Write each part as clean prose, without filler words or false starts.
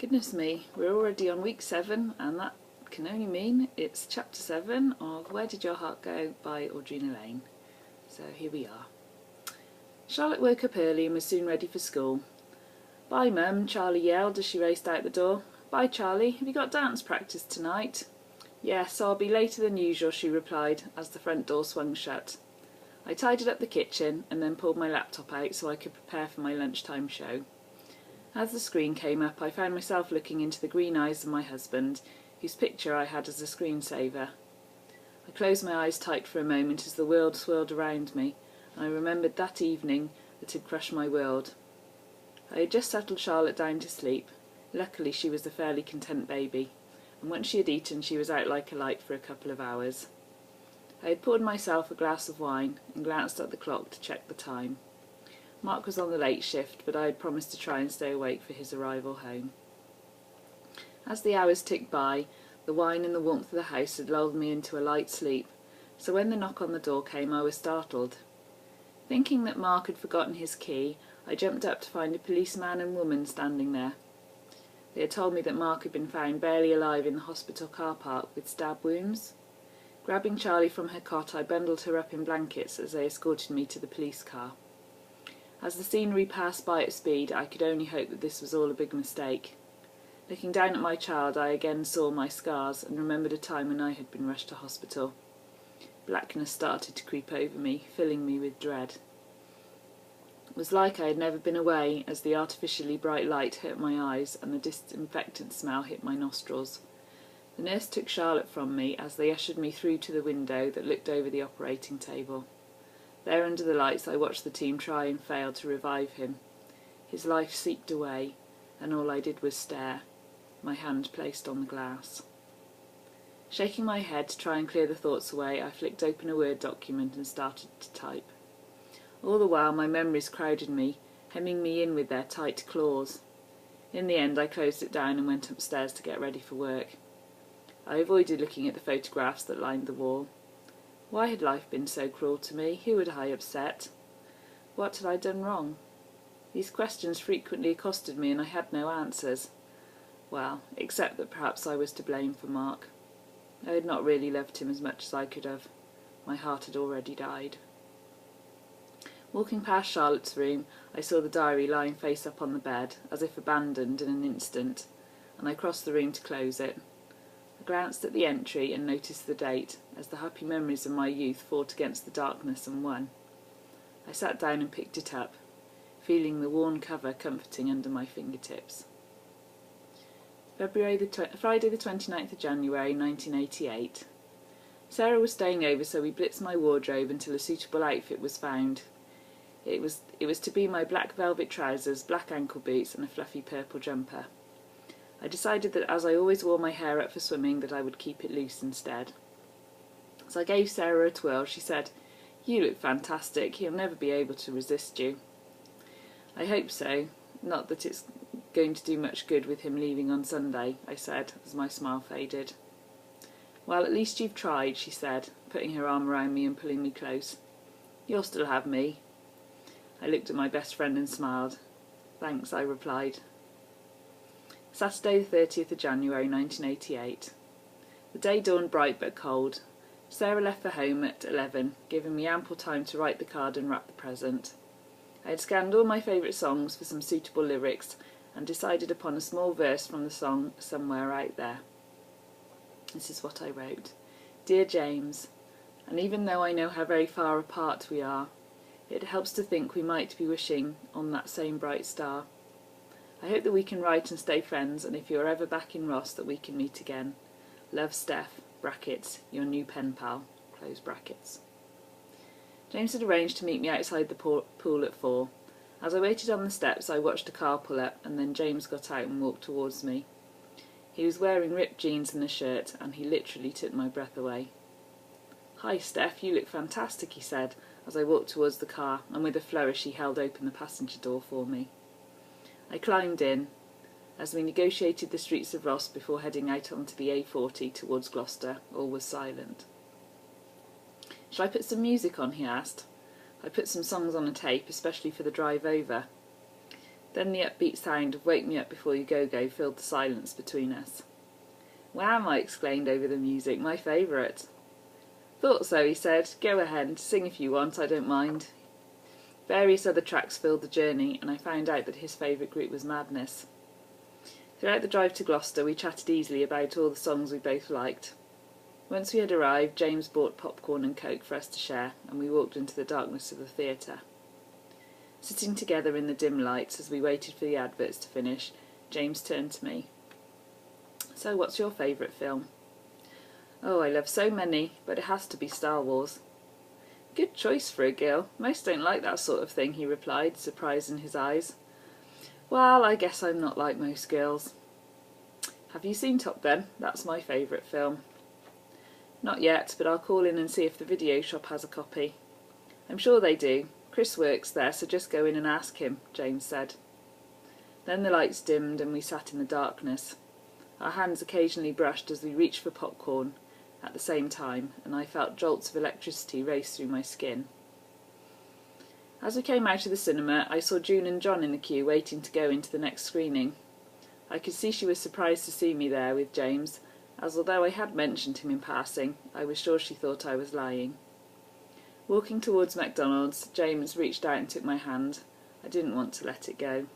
Goodness me, we're already on week 7, and that can only mean it's chapter 7 of Where Did Your Heart Go by Audrina Lane. So here we are. Charlotte woke up early and was soon ready for school. "Bye, Mum," Charlie yelled as she raced out the door. "Bye, Charlie. Have you got dance practice tonight?" "Yes, I'll be later than usual," she replied as the front door swung shut. I tidied up the kitchen and then pulled my laptop out so I could prepare for my lunchtime show. As the screen came up, I found myself looking into the green eyes of my husband, whose picture I had as a screensaver. I closed my eyes tight for a moment as the world swirled around me, and I remembered that evening that had crushed my world. I had just settled Charlotte down to sleep. Luckily she was a fairly content baby, and once she had eaten she was out like a light for a couple of hours. I had poured myself a glass of wine and glanced at the clock to check the time. Mark was on the late shift, but I had promised to try and stay awake for his arrival home. As the hours ticked by, the wine and the warmth of the house had lulled me into a light sleep, so when the knock on the door came I was startled. Thinking that Mark had forgotten his key, I jumped up to find a policeman and woman standing there. They had told me that Mark had been found barely alive in the hospital car park with stab wounds. Grabbing Charlie from her cot, I bundled her up in blankets as they escorted me to the police car. As the scenery passed by at speed, I could only hope that this was all a big mistake. Looking down at my child, I again saw my scars and remembered a time when I had been rushed to hospital. Blackness started to creep over me, filling me with dread. It was like I had never been away, as the artificially bright light hurt my eyes and the disinfectant smell hit my nostrils. The nurse took Charlotte from me as they ushered me through to the window that looked over the operating table. There under the lights I watched the team try and fail to revive him. His life seeped away, and all I did was stare, my hand placed on the glass. Shaking my head to try and clear the thoughts away, I flicked open a Word document and started to type. All the while my memories crowded me, hemming me in with their tight claws. In the end I closed it down and went upstairs to get ready for work. I avoided looking at the photographs that lined the wall. Why had life been so cruel to me? Who had I upset? What had I done wrong? These questions frequently accosted me and I had no answers. Well, except that perhaps I was to blame for Mark. I had not really loved him as much as I could have. My heart had already died. Walking past Charlotte's room, I saw the diary lying face up on the bed, as if abandoned in an instant, and I crossed the room to close it. I glanced at the entry and noticed the date, as the happy memories of my youth fought against the darkness and won. I sat down and picked it up, feeling the worn cover comforting under my fingertips. Friday the 29th of January 1988. Sarah was staying over, so we blitzed my wardrobe until a suitable outfit was found. It was to be my black velvet trousers, black ankle boots and a fluffy purple jumper. I decided that as I always wore my hair up for swimming, that I would keep it loose instead. As I gave Sarah a twirl, she said, "You look fantastic. He'll never be able to resist you." "I hope so. Not that it's going to do much good with him leaving on Sunday," I said, as my smile faded. "Well, at least you've tried," she said, putting her arm around me and pulling me close. "You'll still have me." I looked at my best friend and smiled. "Thanks," I replied. Saturday the 30th of January 1988. The day dawned bright but cold. Sarah left for home at 11, giving me ample time to write the card and wrap the present. I had scanned all my favourite songs for some suitable lyrics and decided upon a small verse from the song Somewhere Out There. This is what I wrote. "Dear James, and even though I know how very far apart we are, it helps to think we might be wishing on that same bright star. I hope that we can write and stay friends, and if you're ever back in Ross, that we can meet again. Love, Steph, brackets, your new pen pal, close brackets." James had arranged to meet me outside the pool at 4. As I waited on the steps, I watched a car pull up, and then James got out and walked towards me. He was wearing ripped jeans and a shirt, and he literally took my breath away. "Hi, Steph, you look fantastic," he said, as I walked towards the car, and with a flourish he held open the passenger door for me. I climbed in. As we negotiated the streets of Ross before heading out onto the A40 towards Gloucester, all was silent. "Shall I put some music on?" he asked. I put some songs on a tape, especially for the drive over. Then the upbeat sound of "Wake Me Up Before You Go Go" filled the silence between us. "Wham!" I exclaimed over the music, "my favourite." "Thought so," he said. "Go ahead, sing if you want, I don't mind." Various other tracks filled the journey, and I found out that his favourite group was Madness. Throughout the drive to Gloucester we chatted easily about all the songs we both liked. Once we had arrived, James bought popcorn and coke for us to share, and we walked into the darkness of the theatre. Sitting together in the dim lights as we waited for the adverts to finish, James turned to me. "So what's your favourite film?" "Oh, I love so many, but it has to be Star Wars." "Good choice for a girl. Most don't like that sort of thing," he replied, surprise in his eyes. "Well, I guess I'm not like most girls." "Have you seen Top Gun? That's my favourite film." "Not yet, but I'll call in and see if the video shop has a copy." "I'm sure they do. Chris works there, so just go in and ask him," James said. Then the lights dimmed and we sat in the darkness. Our hands occasionally brushed as we reached for popcorn at the same time, and I felt jolts of electricity race through my skin. As we came out of the cinema, I saw June and John in the queue waiting to go into the next screening. I could see she was surprised to see me there with James, as although I had mentioned him in passing, I was sure she thought I was lying. Walking towards McDonald's, James reached out and took my hand. I didn't want to let it go.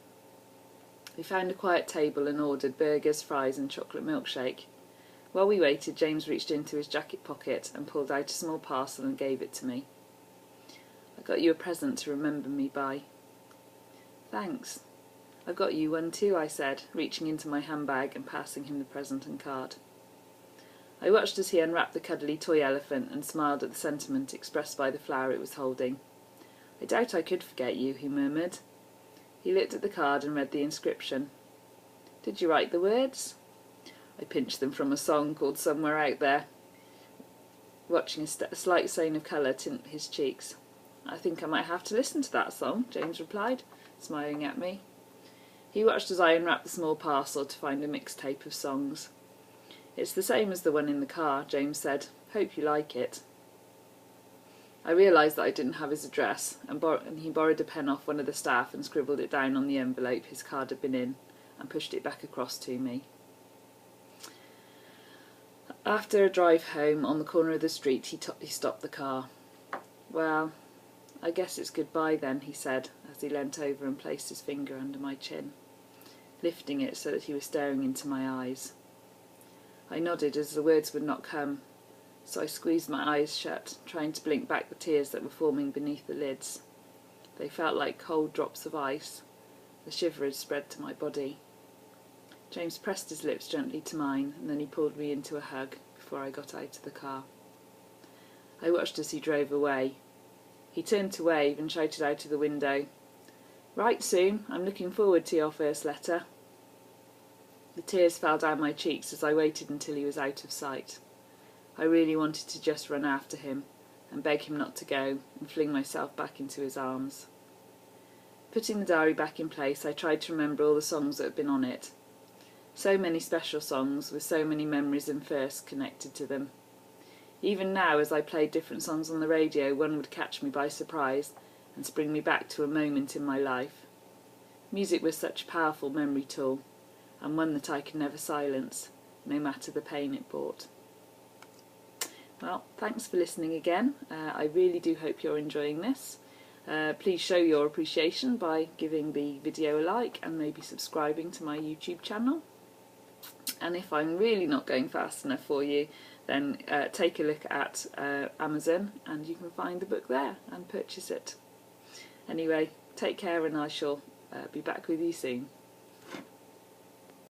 We found a quiet table and ordered burgers, fries and chocolate milkshake. While we waited, James reached into his jacket pocket and pulled out a small parcel and gave it to me. "I got you a present to remember me by." "Thanks. I've got you one too," I said, reaching into my handbag and passing him the present and card. I watched as he unwrapped the cuddly toy elephant and smiled at the sentiment expressed by the flower it was holding. "I doubt I could forget you," he murmured. He looked at the card and read the inscription. "Did you write the words?" I pinched them from a song called "Somewhere Out There," watching a slight stain of colour tint his cheeks. "I think I might have to listen to that song," James replied, smiling at me. He watched as I unwrapped the small parcel to find a mixtape of songs. "It's the same as the one in the car," James said. "Hope you like it." I realised that I didn't have his address, and he borrowed a pen off one of the staff and scribbled it down on the envelope his card had been in, and pushed it back across to me. After a drive home on the corner of the street, he stopped the car. "Well, I guess it's goodbye then," he said, as he leant over and placed his finger under my chin, lifting it so that he was staring into my eyes. I nodded as the words would not come, so I squeezed my eyes shut, trying to blink back the tears that were forming beneath the lids. They felt like cold drops of ice. The shiver had spread to my body. James pressed his lips gently to mine, and then he pulled me into a hug before I got out of the car. I watched as he drove away. He turned to wave and shouted out of the window, "Write soon, I'm looking forward to your first letter." The tears fell down my cheeks as I waited until he was out of sight. I really wanted to just run after him and beg him not to go and fling myself back into his arms. Putting the diary back in place, I tried to remember all the songs that had been on it. So many special songs with so many memories and firsts connected to them. Even now, as I played different songs on the radio, one would catch me by surprise and spring me back to a moment in my life. Music was such a powerful memory tool, and one that I could never silence, no matter the pain it brought. Well, thanks for listening again. I really do hope you're enjoying this. Please show your appreciation by giving the video a like and maybe subscribing to my YouTube channel. And if I'm really not going fast enough for you, then take a look at Amazon and you can find the book there and purchase it. Anyway, take care and I shall be back with you soon.